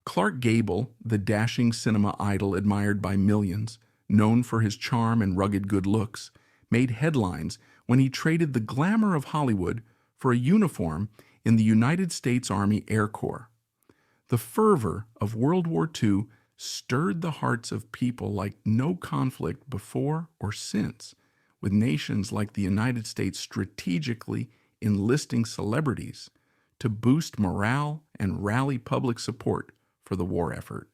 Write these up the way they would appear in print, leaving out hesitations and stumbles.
Clark Gable, the dashing cinema idol admired by millions, known for his charm and rugged good looks, made headlines when he traded the glamour of Hollywood for a uniform in the United States Army Air Corps. The fervor of World War II stirred the hearts of people like no conflict before or since, with nations like the United States strategically enlisting celebrities to boost morale and rally public support for the war effort.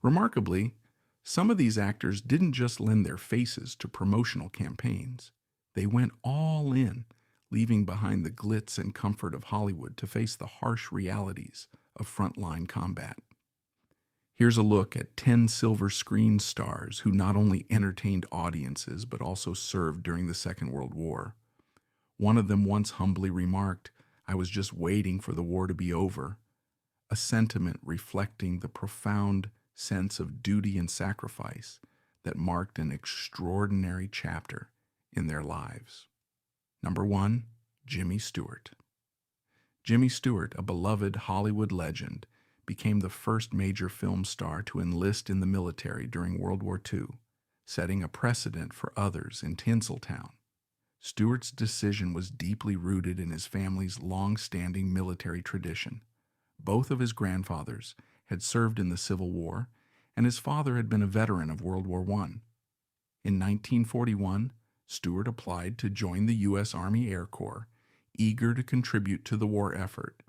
Remarkably, some of these actors didn't just lend their faces to promotional campaigns. They went all in, leaving behind the glitz and comfort of Hollywood to face the harsh realities of frontline combat. Here's a look at 10 silver screen stars who not only entertained audiences but also served during the Second World War. One of them once humbly remarked, "I was just waiting for the war to be over," a sentiment reflecting the profound sense of duty and sacrifice that marked an extraordinary chapter in their lives. Number 1, Jimmy Stewart. Jimmy Stewart, a beloved Hollywood legend, became the first major film star to enlist in the military during World War II, setting a precedent for others in Tinseltown. Stewart's decision was deeply rooted in his family's long-standing military tradition. Both of his grandfathers had served in the Civil War, and his father had been a veteran of World War I. In 1941, Stewart applied to join the U.S. Army Air Corps, eager to contribute to the war effort.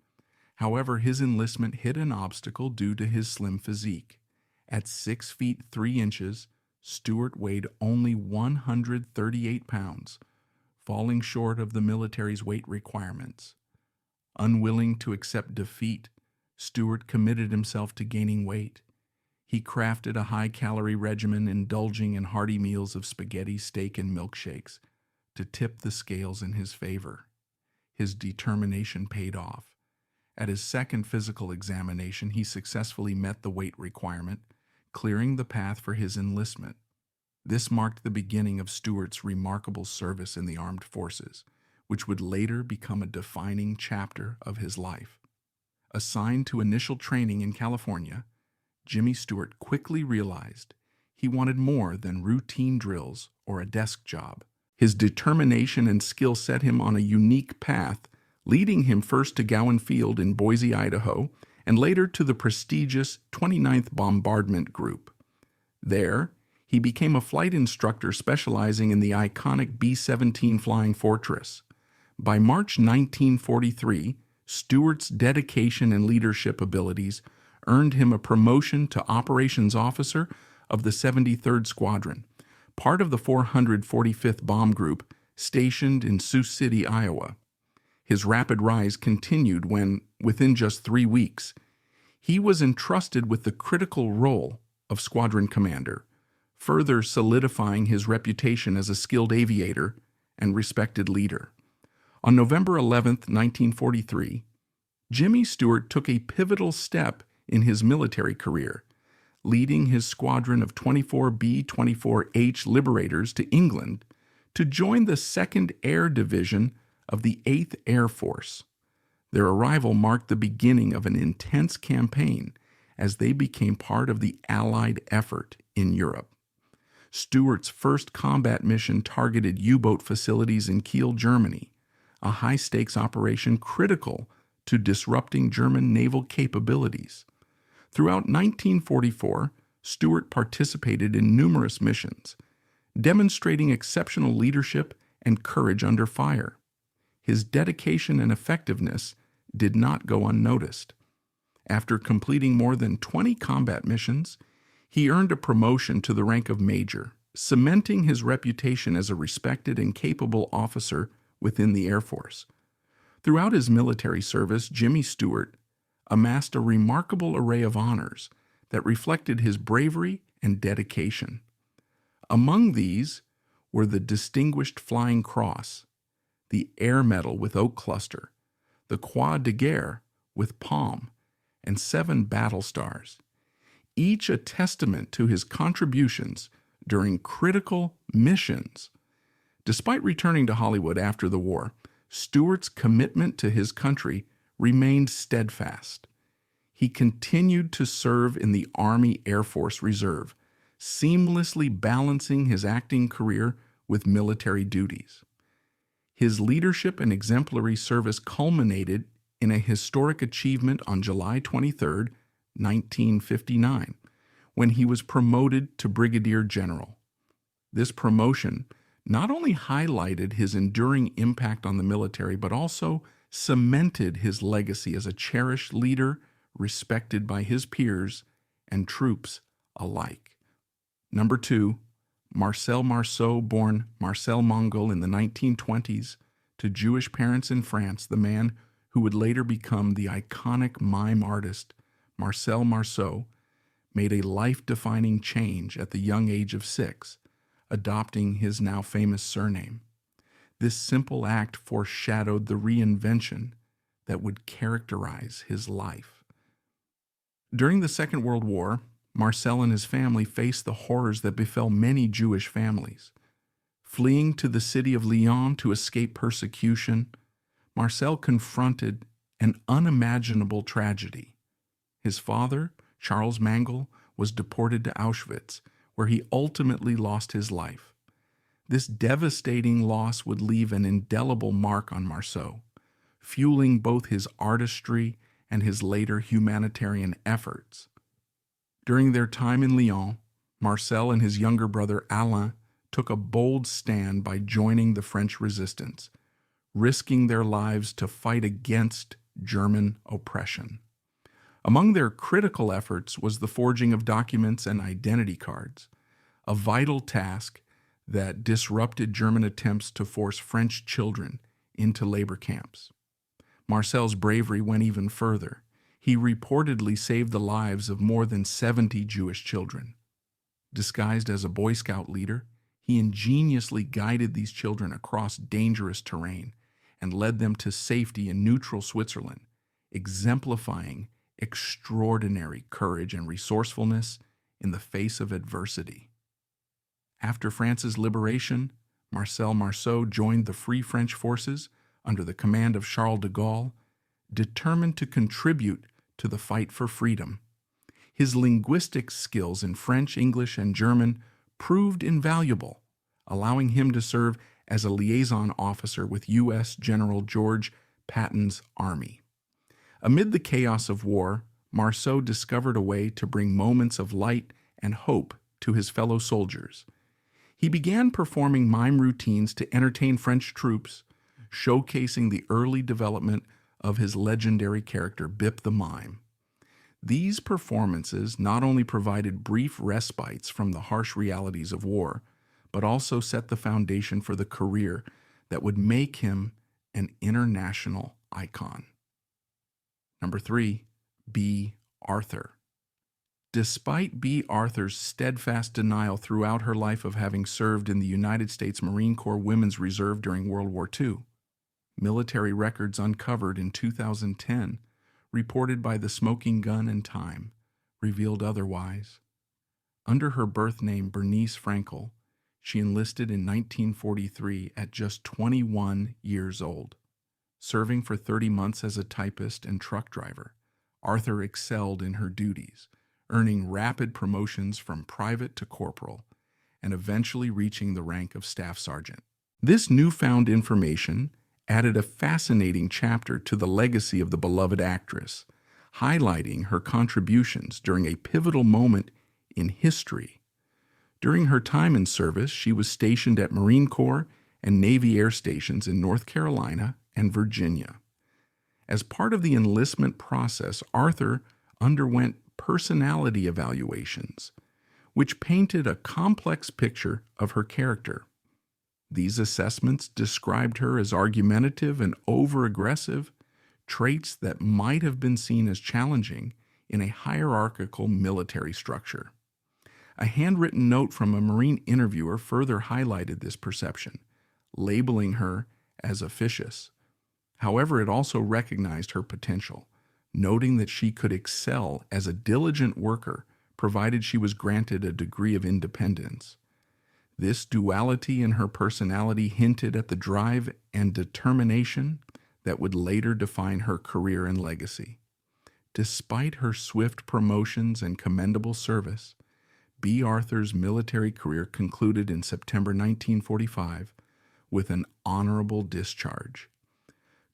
However, his enlistment hit an obstacle due to his slim physique. At 6 feet 3 inches, Stewart weighed only 138 pounds, falling short of the military's weight requirements. Unwilling to accept defeat, Stewart committed himself to gaining weight. He crafted a high-calorie regimen indulging in hearty meals of spaghetti, steak, and milkshakes to tip the scales in his favor. His determination paid off. At his second physical examination, he successfully met the weight requirement, clearing the path for his enlistment. This marked the beginning of Stewart's remarkable service in the armed forces, which would later become a defining chapter of his life. Assigned to initial training in California, Jimmy Stewart quickly realized he wanted more than routine drills or a desk job. His determination and skill set him on a unique path, leading him first to Gowan Field in Boise, Idaho, and later to the prestigious 29th Bombardment Group. There, he became a flight instructor specializing in the iconic B-17 Flying Fortress. By March 1943, Stewart's dedication and leadership abilities earned him a promotion to operations officer of the 73rd Squadron, part of the 445th Bomb Group stationed in Sioux City, Iowa. His rapid rise continued when, within just 3 weeks, he was entrusted with the critical role of squadron commander, further solidifying his reputation as a skilled aviator and respected leader. On November 11, 1943, Jimmy Stewart took a pivotal step in his military career, leading his squadron of 24B-24H Liberators to England to join the 2nd Air Division of the 8th Air Force. Their arrival marked the beginning of an intense campaign as they became part of the Allied effort in Europe. Stewart's first combat mission targeted U-boat facilities in Kiel, Germany, a high-stakes operation critical to disrupting German naval capabilities. Throughout 1944, Stewart participated in numerous missions, demonstrating exceptional leadership and courage under fire. His dedication and effectiveness did not go unnoticed. After completing more than 20 combat missions, he earned a promotion to the rank of major, cementing his reputation as a respected and capable officer within the Air Force. Throughout his military service, Jimmy Stewart amassed a remarkable array of honors that reflected his bravery and dedication. Among these were the Distinguished Flying Cross, the Air Medal with Oak Cluster, the Croix de Guerre with Palm, and 7 battle stars, each a testament to his contributions during critical missions. Despite returning to Hollywood after the war, Stewart's commitment to his country remained steadfast. He continued to serve in the Army Air Force Reserve, seamlessly balancing his acting career with military duties. His leadership and exemplary service culminated in a historic achievement on July 23, 1959, when he was promoted to brigadier general. This promotion not only highlighted his enduring impact on the military, but also cemented his legacy as a cherished leader respected by his peers and troops alike. Number 2, Marcel Marceau, born Marcel Mongol in the 1920s to Jewish parents in France, the man who would later become the iconic mime artist Marcel Marceau, made a life-defining change at the young age of 6, adopting his now famous surname. This simple act foreshadowed the reinvention that would characterize his life. During the Second World War, Marcel and his family faced the horrors that befell many Jewish families. Fleeing to the city of Lyon to escape persecution, Marcel confronted an unimaginable tragedy. His father, Charles Mangel, was deported to Auschwitz, where he ultimately lost his life. This devastating loss would leave an indelible mark on Marceau, fueling both his artistry and his later humanitarian efforts. During their time in Lyon, Marcel and his younger brother Alain took a bold stand by joining the French resistance, risking their lives to fight against German oppression. Among their critical efforts was the forging of documents and identity cards, a vital task that disrupted German attempts to force French children into labor camps. Marcel's bravery went even further. He reportedly saved the lives of more than 70 Jewish children. Disguised as a Boy Scout leader, he ingeniously guided these children across dangerous terrain and led them to safety in neutral Switzerland, exemplifying extraordinary courage and resourcefulness in the face of adversity. After France's liberation, Marcel Marceau joined the Free French forces under the command of Charles de Gaulle, determined to contribute to the fight for freedom. His linguistic skills in French, English, and German proved invaluable, allowing him to serve as a liaison officer with U.S. General George Patton's army. Amid the chaos of war, Marceau discovered a way to bring moments of light and hope to his fellow soldiers. He began performing mime routines to entertain French troops, showcasing the early development of his legendary character, Bip the Mime. These performances not only provided brief respites from the harsh realities of war, but also set the foundation for the career that would make him an international icon. Number 3, B. Arthur. Despite B. Arthur's steadfast denial throughout her life of having served in the United States Marine Corps Women's Reserve during World War II, military records uncovered in 2010, reported by the Smoking Gun and Time, revealed otherwise. Under her birth name Bernice Frankel, she enlisted in 1943 at just 21 years old. Serving for 30 months as a typist and truck driver, Arthur excelled in her duties, earning rapid promotions from private to corporal, and eventually reaching the rank of staff sergeant. This newfound information added a fascinating chapter to the legacy of the beloved actress, highlighting her contributions during a pivotal moment in history. During her time in service, she was stationed at Marine Corps and Navy air stations in North Carolina and Virginia. As part of the enlistment process, Arthur underwent personality evaluations, which painted a complex picture of her character. These assessments described her as argumentative and over-aggressive, traits that might have been seen as challenging in a hierarchical military structure. A handwritten note from a Marine interviewer further highlighted this perception, labeling her as officious. However, it also recognized her potential, noting that she could excel as a diligent worker provided she was granted a degree of independence. This duality in her personality hinted at the drive and determination that would later define her career and legacy. Despite her swift promotions and commendable service, B. Arthur's military career concluded in September 1945 with an honorable discharge.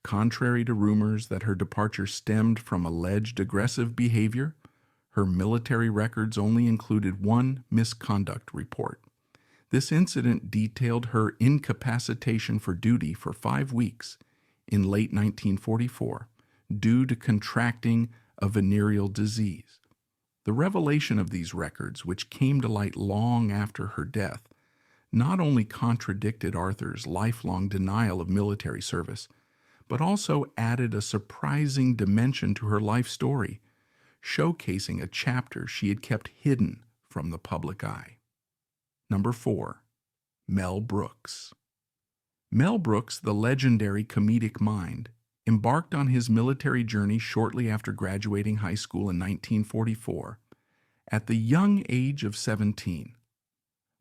Contrary to rumors that her departure stemmed from alleged aggressive behavior, her military records only included one misconduct report. This incident detailed her incapacitation for duty for 5 weeks in late 1944 due to contracting a venereal disease. The revelation of these records, which came to light long after her death, not only contradicted Arthur's lifelong denial of military service, but also added a surprising dimension to her life story, showcasing a chapter she had kept hidden from the public eye. Number 4. Mel Brooks. Mel Brooks, the legendary comedic mind, embarked on his military journey shortly after graduating high school in 1944, at the young age of 17.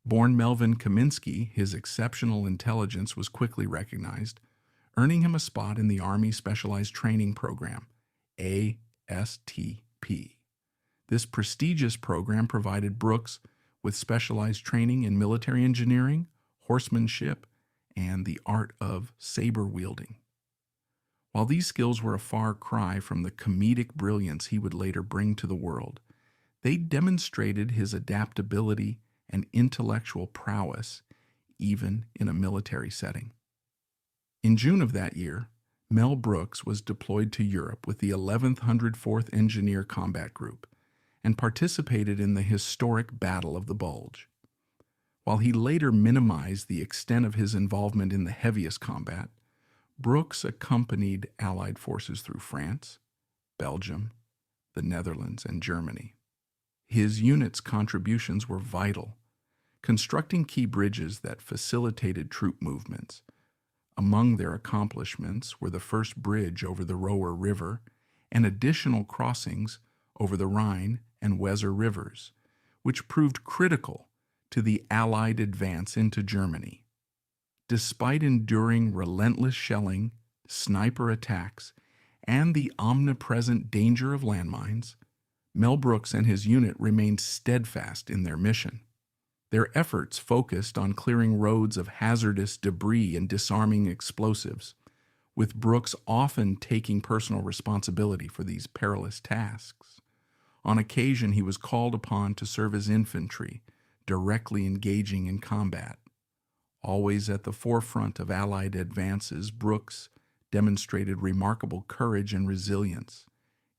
Born Melvin Kaminsky, his exceptional intelligence was quickly recognized, earning him a spot in the Army Specialized Training Program, ASTP. This prestigious program provided Brooks with specialized training in military engineering, horsemanship, and the art of saber-wielding. While these skills were a far cry from the comedic brilliance he would later bring to the world, they demonstrated his adaptability and intellectual prowess, even in a military setting. In June of that year, Mel Brooks was deployed to Europe with the 11th 104th Engineer Combat Group and participated in the historic Battle of the Bulge. While he later minimized the extent of his involvement in the heaviest combat, Brooks accompanied Allied forces through France, Belgium, the Netherlands, and Germany. His unit's contributions were vital, constructing key bridges that facilitated troop movements. Among their accomplishments were the first bridge over the Roer River and additional crossings over the Rhine and Weser rivers, which proved critical to the Allied advance into Germany. Despite enduring relentless shelling, sniper attacks, and the omnipresent danger of landmines, Mel Brooks and his unit remained steadfast in their mission. Their efforts focused on clearing roads of hazardous debris and disarming explosives, with Brooks often taking personal responsibility for these perilous tasks. On occasion, he was called upon to serve as infantry, directly engaging in combat. Always at the forefront of Allied advances, Brooks demonstrated remarkable courage and resilience,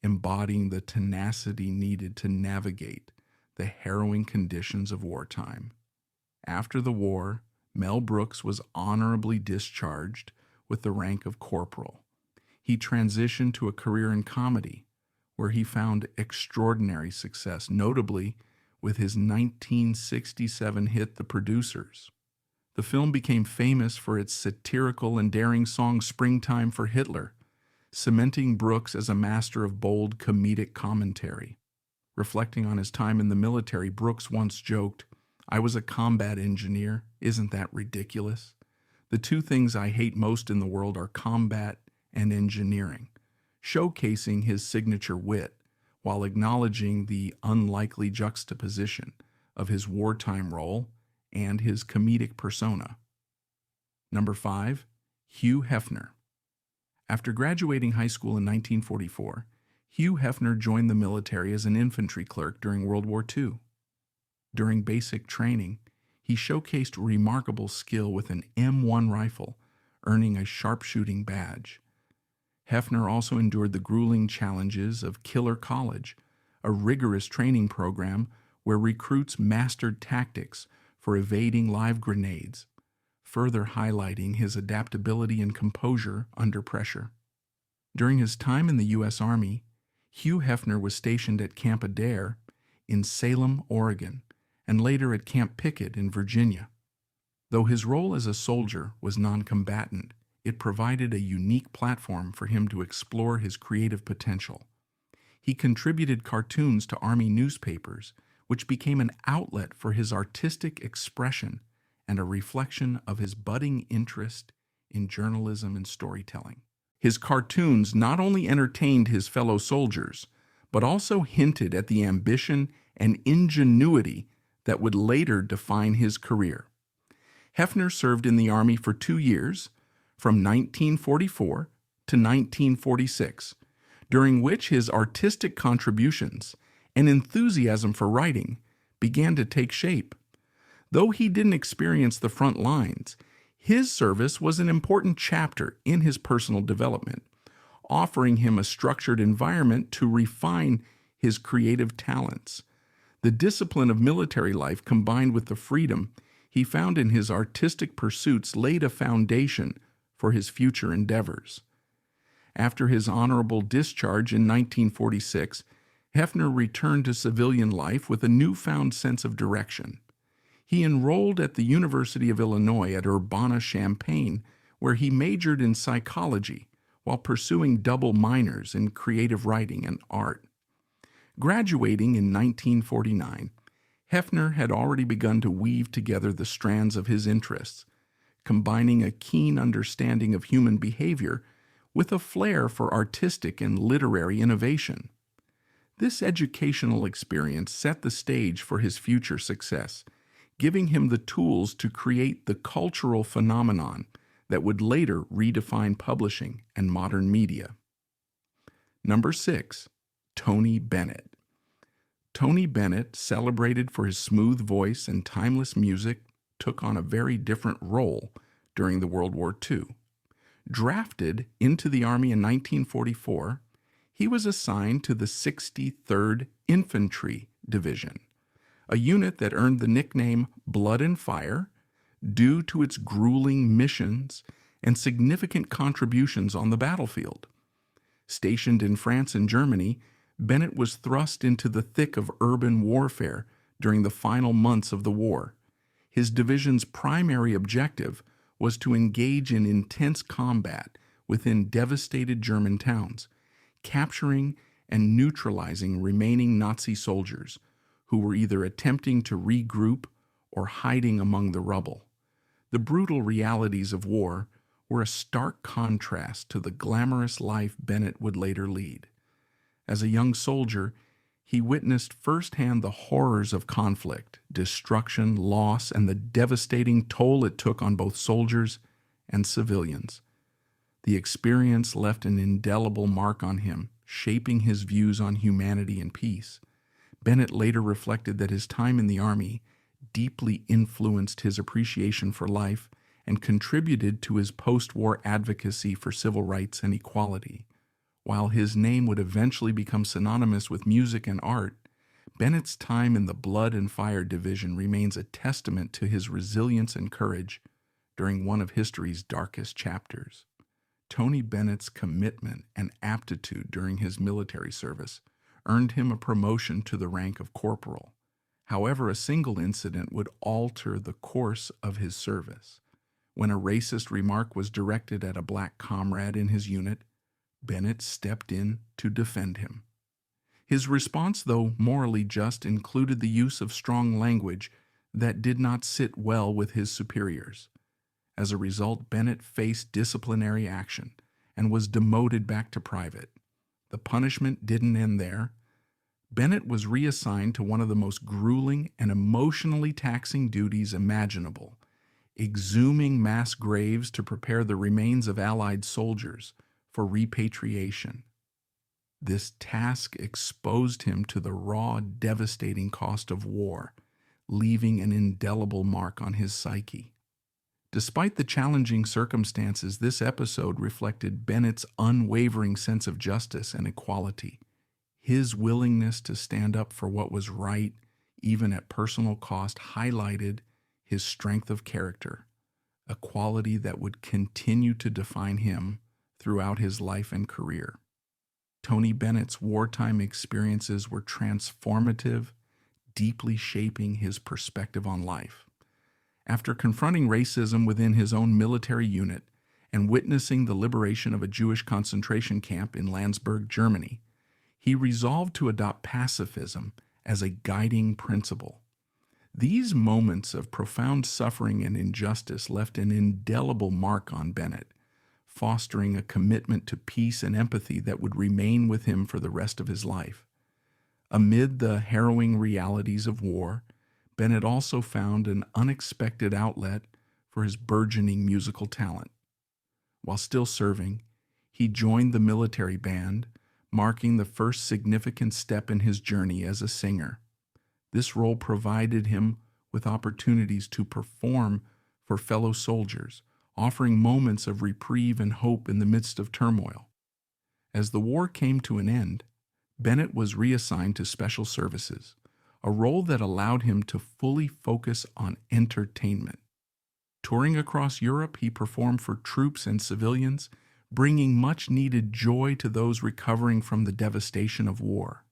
embodying the tenacity needed to navigate the harrowing conditions of wartime. After the war, Mel Brooks was honorably discharged with the rank of corporal. He transitioned to a career in comedy, where he found extraordinary success, notably with his 1967 hit The Producers. The film became famous for its satirical and daring song Springtime for Hitler, cementing Brooks as a master of bold comedic commentary. Reflecting on his time in the military, Brooks once joked, "I was a combat engineer. Isn't that ridiculous? The two things I hate most in the world are combat and engineering," showcasing his signature wit while acknowledging the unlikely juxtaposition of his wartime role and his comedic persona. Number 5. Hugh Hefner. After graduating high school in 1944, Hugh Hefner joined the military as an infantry clerk during World War II. During basic training, he showcased remarkable skill with an M1 rifle, earning a sharpshooting badge. Hefner also endured the grueling challenges of Killer College, a rigorous training program where recruits mastered tactics for evading live grenades, further highlighting his adaptability and composure under pressure. During his time in the U.S. Army, Hugh Hefner was stationed at Camp Adair in Salem, Oregon, and later at Camp Pickett in Virginia. Though his role as a soldier was non-combatant, it provided a unique platform for him to explore his creative potential. He contributed cartoons to Army newspapers, which became an outlet for his artistic expression and a reflection of his budding interest in journalism and storytelling. His cartoons not only entertained his fellow soldiers, but also hinted at the ambition and ingenuity that would later define his career. Hefner served in the Army for 2 years, from 1944 to 1946, during which his artistic contributions and enthusiasm for writing began to take shape. Though he didn't experience the front lines, his service was an important chapter in his personal development, offering him a structured environment to refine his creative talents. The discipline of military life combined with the freedom he found in his artistic pursuits laid a foundation for his future endeavors. After his honorable discharge in 1946, Hefner returned to civilian life with a newfound sense of direction. He enrolled at the University of Illinois at Urbana-Champaign, where he majored in psychology while pursuing double minors in creative writing and art. Graduating in 1949, Hefner had already begun to weave together the strands of his interests, combining a keen understanding of human behavior with a flair for artistic and literary innovation. This educational experience set the stage for his future success, giving him the tools to create the cultural phenomenon that would later redefine publishing and modern media. Number 6. Tony Bennett. Tony Bennett, celebrated for his smooth voice and timeless music, took on a very different role during the World War II. Drafted into the Army in 1944, he was assigned to the 63rd Infantry Division, a unit that earned the nickname Blood and Fire due to its grueling missions and significant contributions on the battlefield. Stationed in France and Germany, Bennett was thrust into the thick of urban warfare during the final months of the war. His division's primary objective was to engage in intense combat within devastated German towns, capturing and neutralizing remaining Nazi soldiers who were either attempting to regroup or hiding among the rubble. The brutal realities of war were a stark contrast to the glamorous life Bennett would later lead. As a young soldier, he witnessed firsthand the horrors of conflict, destruction, loss, and the devastating toll it took on both soldiers and civilians. The experience left an indelible mark on him, shaping his views on humanity and peace. Bennett later reflected that his time in the Army deeply influenced his appreciation for life and contributed to his post-war advocacy for civil rights and equality. While his name would eventually become synonymous with music and art, Bennett's time in the Blood and Fire Division remains a testament to his resilience and courage during one of history's darkest chapters. Tony Bennett's commitment and aptitude during his military service earned him a promotion to the rank of corporal. However, a single incident would alter the course of his service. When a racist remark was directed at a black comrade in his unit, Bennett stepped in to defend him. His response, though morally just, included the use of strong language that did not sit well with his superiors. As a result, Bennett faced disciplinary action and was demoted back to private. The punishment didn't end there. Bennett was reassigned to one of the most grueling and emotionally taxing duties imaginable, exhuming mass graves to prepare the remains of Allied soldiers for repatriation. This task exposed him to the raw, devastating cost of war, leaving an indelible mark on his psyche. Despite the challenging circumstances, this episode reflected Bennett's unwavering sense of justice and equality. His willingness to stand up for what was right, even at personal cost, highlighted his strength of character, a quality that would continue to define him throughout his life and career. Tony Bennett's wartime experiences were transformative, deeply shaping his perspective on life. After confronting racism within his own military unit and witnessing the liberation of a Jewish concentration camp in Landsberg, Germany, he resolved to adopt pacifism as a guiding principle. These moments of profound suffering and injustice left an indelible mark on Bennett, fostering a commitment to peace and empathy that would remain with him for the rest of his life. Amid the harrowing realities of war, Bennett also found an unexpected outlet for his burgeoning musical talent. While still serving, he joined the military band, marking the first significant step in his journey as a singer. This role provided him with opportunities to perform for fellow soldiers, offering moments of reprieve and hope in the midst of turmoil. As the war came to an end, Bennett was reassigned to special services, a role that allowed him to fully focus on entertainment. Touring across Europe, he performed for troops and civilians, bringing much-needed joy to those recovering from the devastation of war.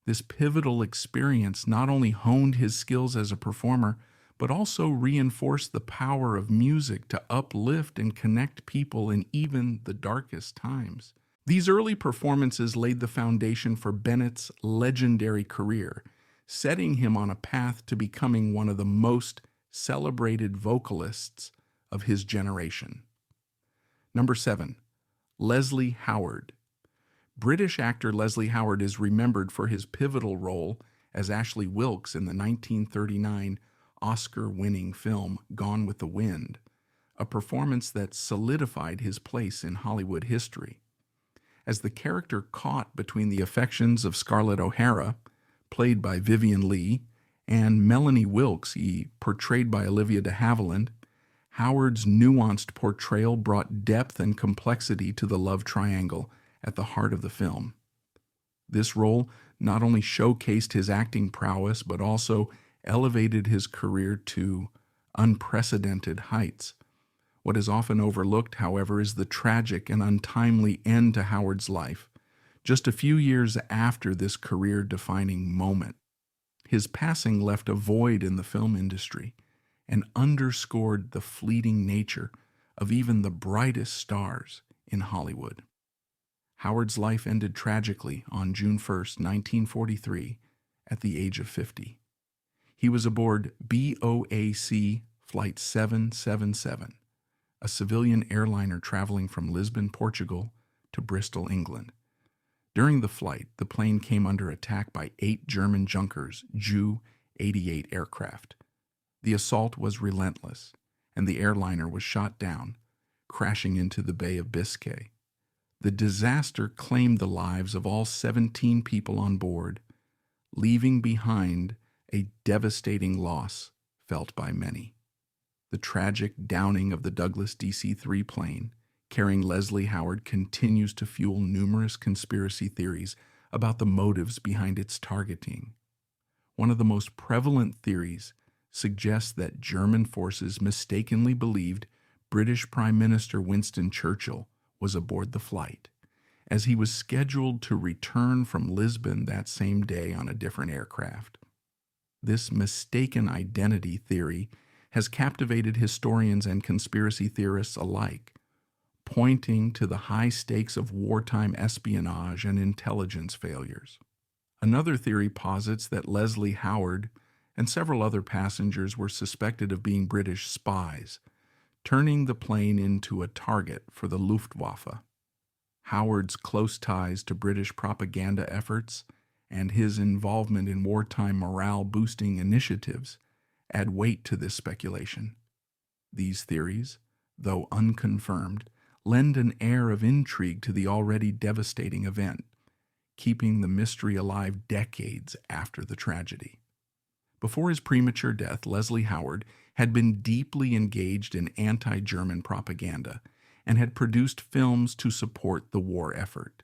This pivotal experience not only honed his skills as a performer, but also reinforced the power of music to uplift and connect people in even the darkest times. These early performances laid the foundation for Bennett's legendary career, setting him on a path to becoming one of the most celebrated vocalists of his generation. Number 7. Leslie Howard. British actor Leslie Howard is remembered for his pivotal role as Ashley Wilkes in the 1939 Oscar-winning film Gone with the Wind, a performance that solidified his place in Hollywood history. As the character caught between the affections of Scarlett O'Hara, played by Vivien Leigh, and Melanie Wilkes, portrayed by Olivia de Havilland, Howard's nuanced portrayal brought depth and complexity to the love triangle at the heart of the film. This role not only showcased his acting prowess, but also elevated his career to unprecedented heights. What is often overlooked, however, is the tragic and untimely end to Howard's life, just a few years after this career-defining moment. His passing left a void in the film industry and underscored the fleeting nature of even the brightest stars in Hollywood. Howard's life ended tragically on June 1, 1943, at the age of 50. He was aboard BOAC Flight 777, a civilian airliner traveling from Lisbon, Portugal, to Bristol, England. During the flight, the plane came under attack by 8 German Junkers Ju-88 aircraft. The assault was relentless, and the airliner was shot down, crashing into the Bay of Biscay. The disaster claimed the lives of all 17 people on board, leaving behind a devastating loss felt by many. The tragic downing of the Douglas DC-3 plane carrying Leslie Howard continues to fuel numerous conspiracy theories about the motives behind its targeting. One of the most prevalent theories suggests that German forces mistakenly believed British Prime Minister Winston Churchill was aboard the flight, as he was scheduled to return from Lisbon that same day on a different aircraft. This mistaken identity theory has captivated historians and conspiracy theorists alike, pointing to the high stakes of wartime espionage and intelligence failures. Another theory posits that Leslie Howard and several other passengers were suspected of being British spies, turning the plane into a target for the Luftwaffe. Howard's close ties to British propaganda efforts and his involvement in wartime morale-boosting initiatives add weight to this speculation. These theories, though unconfirmed, lend an air of intrigue to the already devastating event, keeping the mystery alive decades after the tragedy. Before his premature death, Leslie Howard had been deeply engaged in anti-German propaganda and had produced films to support the war effort.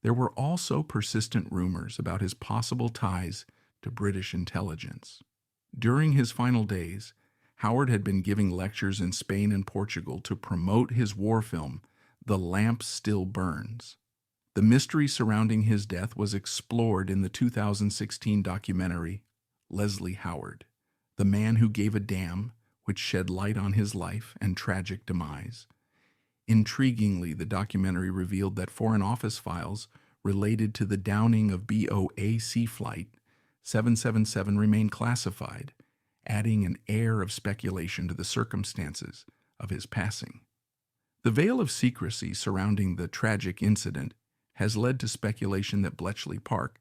There were also persistent rumors about his possible ties to British intelligence. During his final days, Howard had been giving lectures in Spain and Portugal to promote his war film, The Lamp Still Burns. The mystery surrounding his death was explored in the 2016 documentary Leslie Howard, The Man Who Gave a Damn, which shed light on his life and tragic demise. Intriguingly, the documentary revealed that Foreign Office files related to the downing of BOAC Flight 777 remained classified, adding an air of speculation to the circumstances of his passing. The veil of secrecy surrounding the tragic incident has led to speculation that Bletchley Park,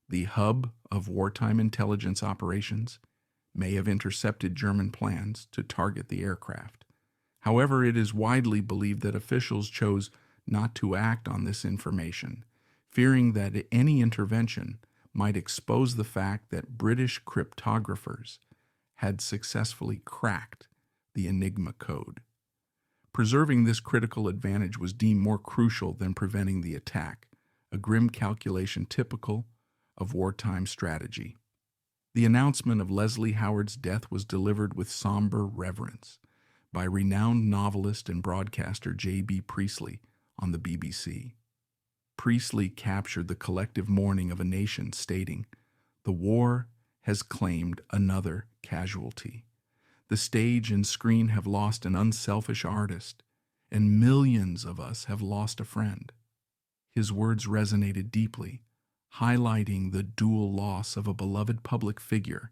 the hub of wartime intelligence operations, may have intercepted German plans to target the aircraft. However, it is widely believed that officials chose not to act on this information, fearing that any intervention might expose the fact that British cryptographers had successfully cracked the Enigma code. Preserving this critical advantage was deemed more crucial than preventing the attack, a grim calculation typical of wartime strategy. The announcement of Leslie Howard's death was delivered with somber reverence by renowned novelist and broadcaster J.B. Priestley on the BBC. Priestley captured the collective mourning of a nation, stating, "The war has claimed another casualty. The stage and screen have lost an unselfish artist, and millions of us have lost a friend." His words resonated deeply, highlighting the dual loss of a beloved public figure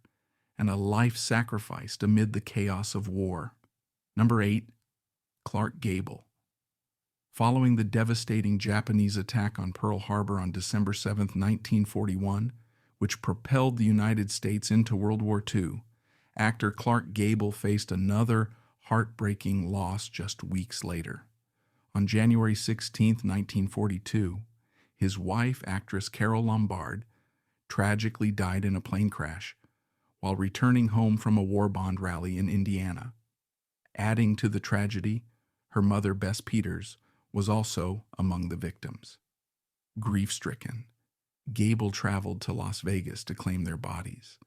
and a life sacrificed amid the chaos of war. Number 8, Clark Gable. Following the devastating Japanese attack on Pearl Harbor on December 7, 1941, which propelled the United States into World War II, actor Clark Gable faced another heartbreaking loss just weeks later. On January 16, 1942, his wife, actress Carole Lombard, tragically died in a plane crash while returning home from a war bond rally in Indiana. Adding to the tragedy, her mother, Bess Peters, was also among the victims. Grief-stricken, Gable traveled to Las Vegas to claim their bodies.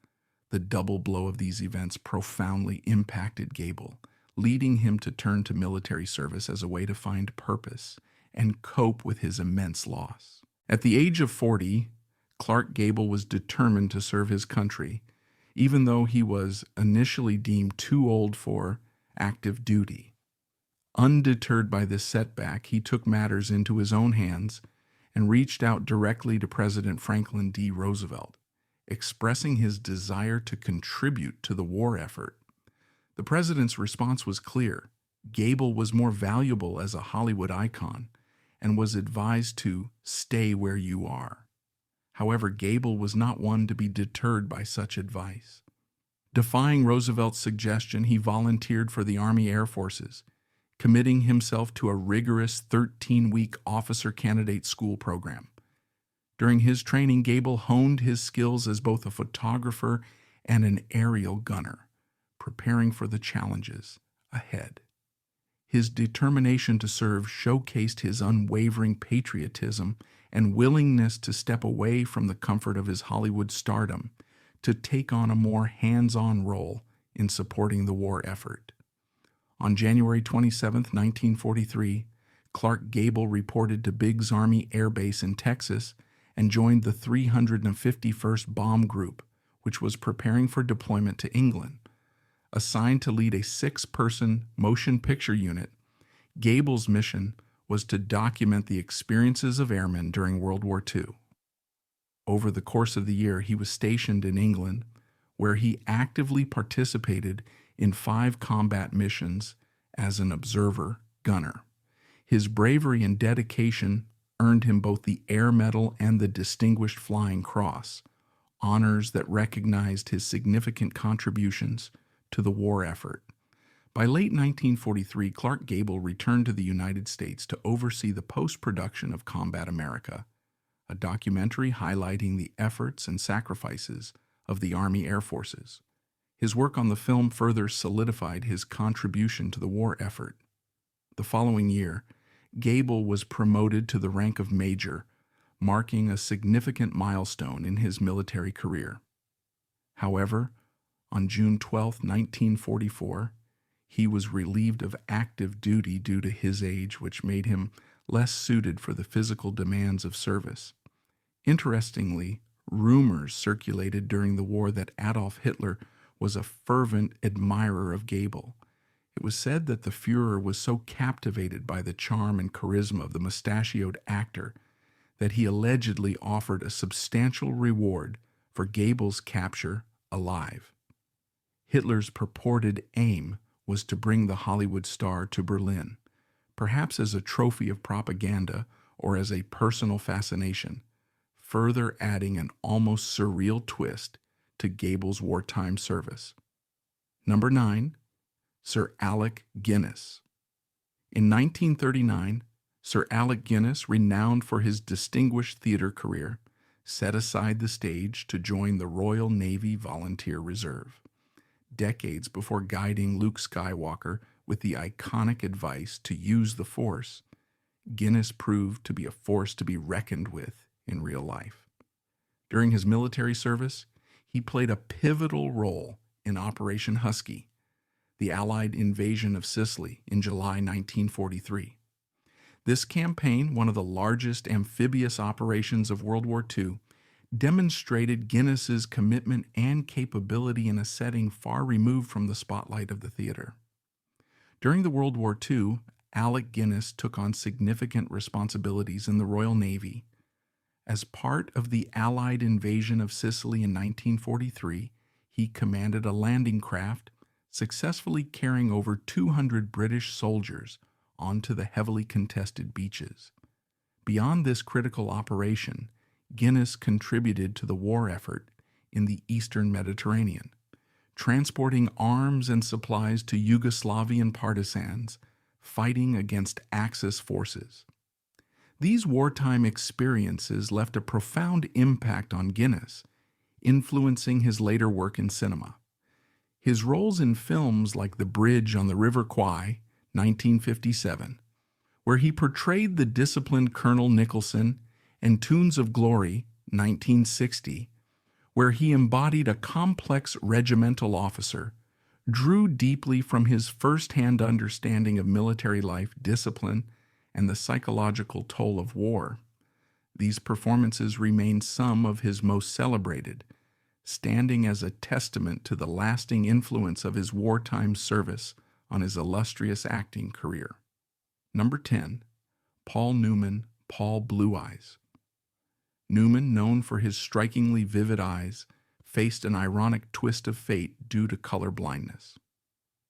The double blow of these events profoundly impacted Gable, leading him to turn to military service as a way to find purpose and cope with his immense loss. At the age of 40, Clark Gable was determined to serve his country, even though he was initially deemed too old for active duty. Undeterred by this setback, he took matters into his own hands and reached out directly to President Franklin D. Roosevelt, expressing his desire to contribute to the war effort. The president's response was clear. Gable was more valuable as a Hollywood icon and was advised to stay where you are. However, Gable was not one to be deterred by such advice. Defying Roosevelt's suggestion, he volunteered for the Army Air Forces, committing himself to a rigorous 13-week officer candidate school program. During his training, Gable honed his skills as both a photographer and an aerial gunner, preparing for the challenges ahead. His determination to serve showcased his unwavering patriotism and willingness to step away from the comfort of his Hollywood stardom to take on a more hands-on role in supporting the war effort. On January 27, 1943, Clark Gable reported to Biggs Army Air Base in Texas and joined the 351st Bomb Group, which was preparing for deployment to England. Assigned to lead a 6-person motion picture unit, Gable's mission was to document the experiences of airmen during World War II. Over the course of the year, he was stationed in England, where he actively participated in 5 combat missions as an observer gunner. His bravery and dedication earned him both the Air Medal and the Distinguished Flying Cross, honors that recognized his significant contributions to the war effort. By late 1943, Clark Gable returned to the United States to oversee the post-production of Combat America, a documentary highlighting the efforts and sacrifices of the Army Air Forces. His work on the film further solidified his contribution to the war effort. The following year, Gable was promoted to the rank of major, marking a significant milestone in his military career. However, on June 12, 1944, he was relieved of active duty due to his age, which made him less suited for the physical demands of service. Interestingly, rumors circulated during the war that Adolf Hitler was a fervent admirer of Gable. It was said that the Führer was so captivated by the charm and charisma of the mustachioed actor that he allegedly offered a substantial reward for Gable's capture alive. Hitler's purported aim was to bring the Hollywood star to Berlin, perhaps as a trophy of propaganda or as a personal fascination, further adding an almost surreal twist to Gable's wartime service. Number 9. Sir Alec Guinness. In 1939, Sir Alec Guinness, renowned for his distinguished theater career, set aside the stage to join the Royal Navy Volunteer Reserve. Decades before guiding Luke Skywalker with the iconic advice to use the Force, Guinness proved to be a force to be reckoned with in real life. During his military service, he played a pivotal role in Operation Husky, the Allied invasion of Sicily in July 1943. This campaign, one of the largest amphibious operations of World War II, demonstrated Guinness's commitment and capability in a setting far removed from the spotlight of the theater. During the World War II, Alec Guinness took on significant responsibilities in the Royal Navy. As part of the Allied invasion of Sicily in 1943, he commanded a landing craft, successfully carrying over 200 British soldiers onto the heavily contested beaches. Beyond this critical operation, Guinness contributed to the war effort in the Eastern Mediterranean, transporting arms and supplies to Yugoslavian partisans fighting against Axis forces. These wartime experiences left a profound impact on Guinness, influencing his later work in cinema. His roles in films like The Bridge on the River Kwai, 1957, where he portrayed the disciplined Colonel Nicholson, and Tunes of Glory, 1960, where he embodied a complex regimental officer, drew deeply from his first-hand understanding of military life, discipline, and the psychological toll of war. These performances remain some of his most celebrated, standing as a testament to the lasting influence of his wartime service on his illustrious acting career. Number 10. Paul Newman, Paul Blue Eyes. Newman, known for his strikingly vivid eyes, faced an ironic twist of fate due to color blindness.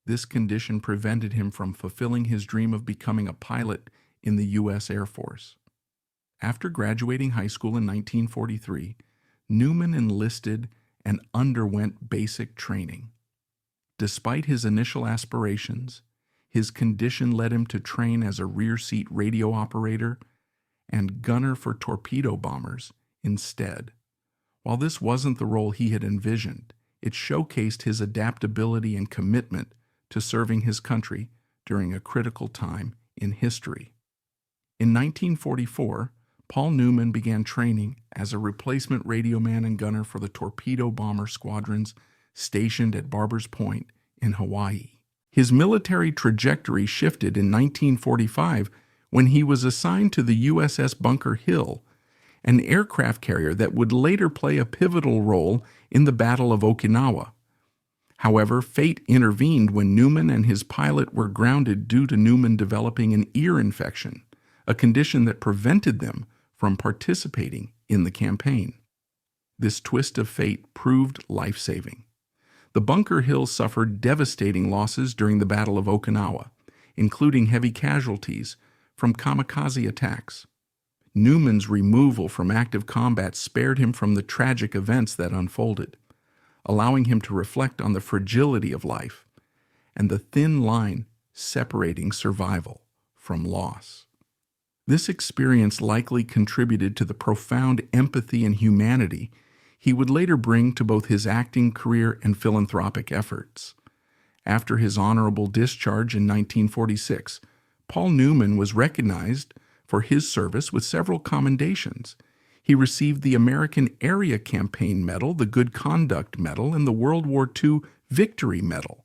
This condition prevented him from fulfilling his dream of becoming a pilot in the U.S. Air Force. After graduating high school in 1943, Newman enlisted and underwent basic training. Despite his initial aspirations, his condition led him to train as a rear-seat radio operator and gunner for torpedo bombers instead. While this wasn't the role he had envisioned, it showcased his adaptability and commitment to serving his country during a critical time in history. In 1944, Paul Newman began training as a replacement radioman and gunner for the torpedo bomber squadrons stationed at Barbers Point in Hawaii. His military trajectory shifted in 1945 when he was assigned to the USS Bunker Hill, an aircraft carrier that would later play a pivotal role in the Battle of Okinawa. However, fate intervened when Newman and his pilot were grounded due to Newman developing an ear infection, a condition that prevented them from participating in the campaign. This twist of fate proved life-saving. The Bunker Hill suffered devastating losses during the Battle of Okinawa, including heavy casualties from kamikaze attacks. Newman's removal from active combat spared him from the tragic events that unfolded, allowing him to reflect on the fragility of life and the thin line separating survival from loss. This experience likely contributed to the profound empathy and humanity he would later bring to both his acting career and philanthropic efforts. After his honorable discharge in 1946, Paul Newman was recognized for his service with several commendations. He received the American Area Campaign Medal, the Good Conduct Medal, and the World War II Victory Medal,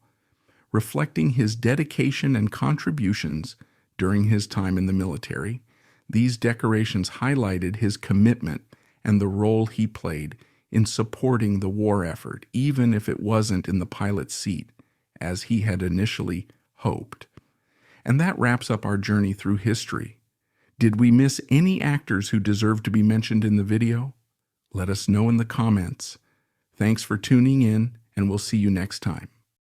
reflecting his dedication and contributions during his time in the military. These decorations highlighted his commitment and the role he played in supporting the war effort, even if it wasn't in the pilot's seat, as he had initially hoped. And that wraps up our journey through history. Did we miss any actors who deserve to be mentioned in the video? Let us know in the comments. Thanks for tuning in, and we'll see you next time.